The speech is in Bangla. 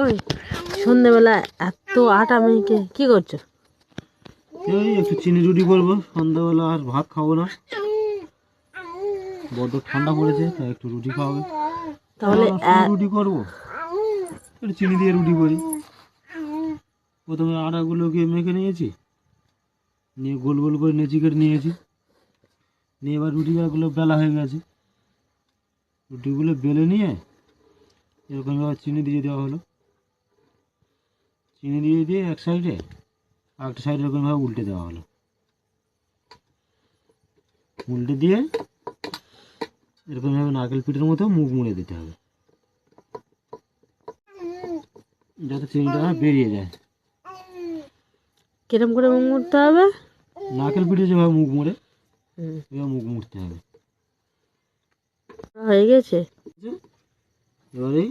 ওই সন্ধ্যেবেলা এত আটা মেখে কি করছো? এই একটু চিনি রুটি করবো সন্ধ্যাবেলা, আর ভাত খাবো না, বড্ড ঠান্ডা পড়েছে, তাই একটু রুটি খাওয়াবে। তাহলে রুটি করবো, একটু চিনি দিয়ে রুটি করি। প্রথমে আটাগুলোকে মেখে নিয়েছি, নিয়ে গোল গোল করে নেচি কেটে নিয়েছি, নিয়ে এবার রুটিগুলো বেলা হয়ে গেছে। রুটিগুলো বেলে নিয়ে এরকমভাবে চিনি দিয়ে দেওয়া হলো, চিনি দিয়ে দিয়ে এক সাইডে, আরেকটা সাইডে এরকমভাবে উল্টে দেওয়া হলো। উল্টে দিয়ে এরকমভাবে নারকেল পিঠের মতো মুখ মুড়ে দিতে হবে, যাতে চিনিটা বেরিয়ে যায়। কিরম করে মুখ মুড়তে হবে? নারকেল পিঠে যেভাবে মুখ মুড়ে এভাবে মুখ মুড়তে হবে। হয়ে গেছে। এবার এই